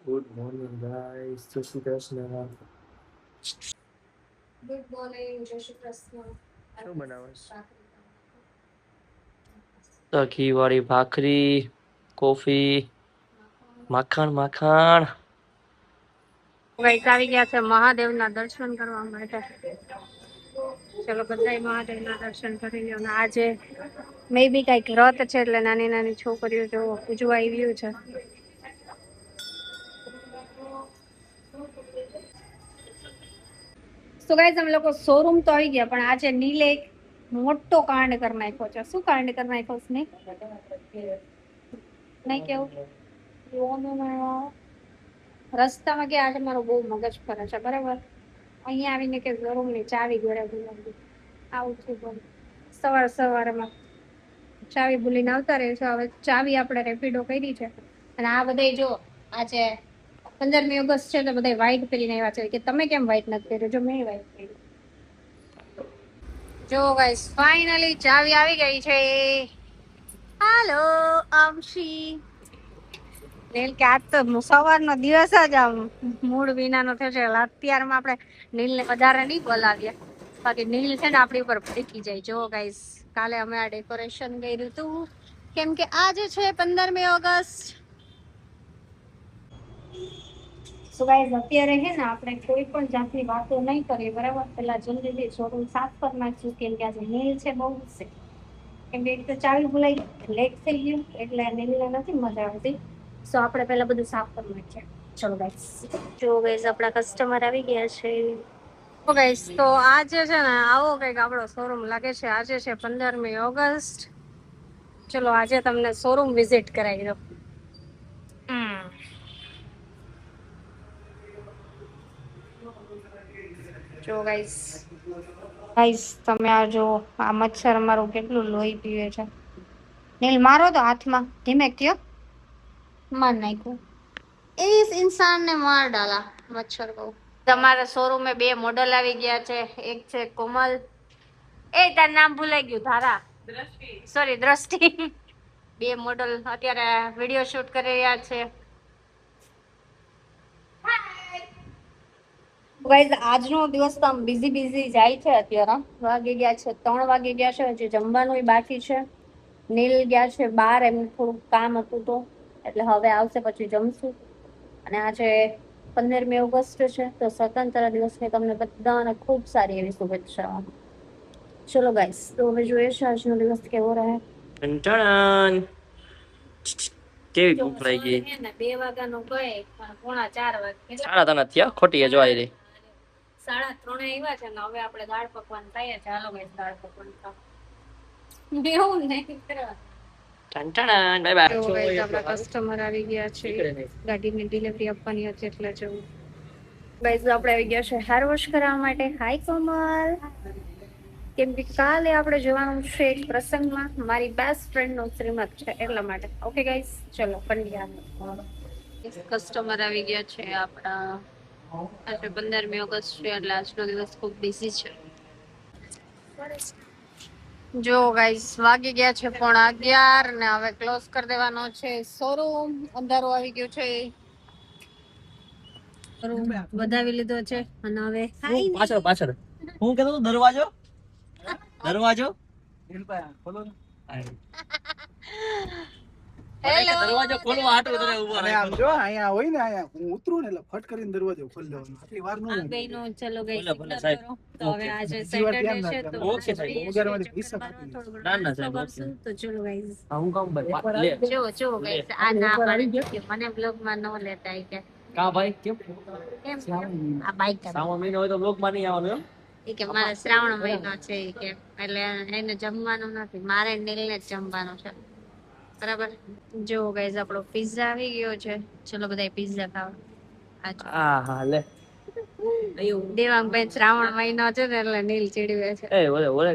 Good morning guys, જય Shri Krishna. Good morning, જય શ્રી કૃષ્ણ. શું બનાવસ? તો ઘી વાળી ભાખરી, કોફી, માખણ. ગાઈસ આવી ગયા છે મહાદેવના દર્શન કરવા માટે. ચલો બધાય મહાદેવના દર્શન કરી લો. અને આજે મે બી કઈક વ્રત છે એટલે નાની નાની છોકરીઓ જો પૂજવા આવ્યું છે. તો ગાઈસ અમે લોકો શોરૂમ તો આવી ગયા, પણ આજે નીલે એક મોટો કાંડ કરી નાખ્યો છે. શું કાંડ કરી નાખ્યો છે? નહીં કેવું રસ્તામાં ગયા આજે મારો બહુ મગજ ફરે છે. બરાબર, અહીંયા આવીને કે શોરૂમ ની ચાવી ઘરે ભૂલી આવું છું. સવારમાં ચાવી ભૂલીને આવતા રહે છે. હવે ચાવી આપણે રેપિડો કરી છે. અને આ બધા જો આજે 15મી ઓગસ્ટ છે તો બધા વ્હાઈટ પહેરીને આવ્યા છે. કે તમે કેમ વ્હાઈટ નથી પહેર્યું? જો મેં વ્હાઈટ પહેર્યું. જો ગાઈસ ફાઇનલી ચાવી આવી ગઈ છે. હાલો અમશી. નીલ કે આજ તો સવારનો દિવસ જ આમ મૂળ વિનાનો થયો છે. અત્યારમાં આપણે નીલને વધારે નહીં બોલાવ્યા, બાકી નીલ છે ને આપણી ઉપર ભડકી જાય. જો ગાઈસ કાલે અમે આ ડેકોરેશન કર્યું હતું, કેમ કે આજે છે 15મી ઓગસ્ટ. સો ગાઈસ અત્યારે છે ને આપણે કોઈ પણ જાતની વાતો નહીં કરીએ, બરાબર? પેલા જલ્દીથી શોરૂમ સાફ કરી નાખશું, કેમ કે આજે નીલ છે બહુ છે. કેમ કે એક તો ચાવી ભૂલાઈ લેટ થઈ ગયું એટલે નીલને નથી મજા આવતી. સો આપણે પહેલા બધું સાફ કરી નાખીએ. ચલો ગાઈસ. જો ગાઈસ આપણા કસ્ટમર આવી ગયા છે. તો ગાઈસ તો આજે છે ને આવો કંઈક આપણો શોરૂમ લાગે છે. આજે છે 15મી ઓગસ્ટ. ચલો આજે તમને શોરૂમ વિઝિટ કરાવી દો. જો ગાઈસ તમે આ જો આ મચ્છર અમારું કેટલું લોહી પીવે છે. નીલ મારો તો હાથમાં ધીમે થયો માર નાખ્યું. इस इंसान ने मार डाला मच्छर को. તમારા શોરૂમે બે મોડલ આવી ગયા છે. એક છે કોમલ, તાર નામ ભૂલાઈ ગયું, ધારા સોરી દ્રષ્ટિ. બે મોડલ અત્યારે વિડિયો શૂટ કરી રહ્યા છે. ગાઈઝ આજનો દિવસ તો આમ બિઝી જાય છે. અત્યારે વાગી ગયા છે 3 વાગી ગયા છે. હજી જમવાનું બાકી છે. નીલ ગયા છે બહાર, એમને થોડુંક કામ હતું તો, એટલે હવે આવશે પછી જમશું. અને આજે 15મી ઓગસ્ટ છે તો સ્વતંત્ર દિવસની તમને બધાને ખૂબ સારી એવી શુભેચ્છાઓ. ચલો ગાઈસ તો હવે જોઈએ છે આજનો દિવસ કેવો રહે. કેવી ભૂખ લાગી ગઈ? 2 વાગ્યાનો ગયે પણ 3:45 વાગે. સાડા તને થયા ખોટી જોઈ રહી. 3:30 આવ્યા છે ને હવે આપણે દાળ પકવાન ખાઈએ. ચાલો ગાઈસ દાળ પકવાન ખાવ. એવું નહીં કરવા. Bye bye. આપણા કસ્ટમર આવી ગયા છે. ગાડીની ડિલિવરી આપવાની હતી એટલે જવું. ગાઈસ આપણે આવી ગયા છે હેર વોશ કરવા માટે. હાય કોમલ. કેમ કે કાલે આપણે જવાનું છે એક પ્રસંગમાં. મારી બેસ્ટ ફ્રેન્ડ નો શ્રીમત છે એટલા માટે. ઓકે ગાઈસ ચલો પંડ્યા. કસ્ટમર આવી ગયા છે આપણા. આજે 15મી ઓગસ્ટ છે એટલે આજનો દિવસ ખૂબ બિઝી છે. જો ગાઈસ વાગી ગયા છે 11:15 ને હવે ક્લોઝ કરી દેવાનો છે શોરૂમ. અંધારું આવી ગયું છે. વધાવી લીધો છે અને હવે પાછળ હું કહેતો તો દરવાજો દરવાજો ખોલવા હાટો તને ઉભો રહે. આમ જો અહીંયા હોય ને, અહીંયા હું ઉતરું ને એટલે ફટ કરીને દરવાજો ખોલી દેવાનો. આટલી વાર ન લાગે. ગઈનો ચલો ગઈ તો હવે આજે સેટરડે છે તો ઓકે સાહેબ. 11 વાગે પૈસા કાપી ના સાહેબ ઓકે. તો ચલો ગાઈસ હું કામ ભાઈ લે જો ગાઈસ આ ના પાડી કે મને બ્લોગ માં ન લેતા કે કા ભાઈ કેમ આ બાઈક શ્રાવણ મહિનો હોય તો બ્લોગ માં નહીં આવવાનું એમ? કે મારે શ્રાવણ મહિનો છે કે એટલે એને જમવાનું નથી, મારે નીલને જ જમવાનું છે. બરાબર. જો ગાઈસ આપણો પિઝા આવી ગયો છે. ચલો બધા પિઝા ખાવા. હા લે દેવાંગભાઈ શ્રાવણ મહિનો છે ને એટલે નીલ ચીડવે છે. એ ઓલે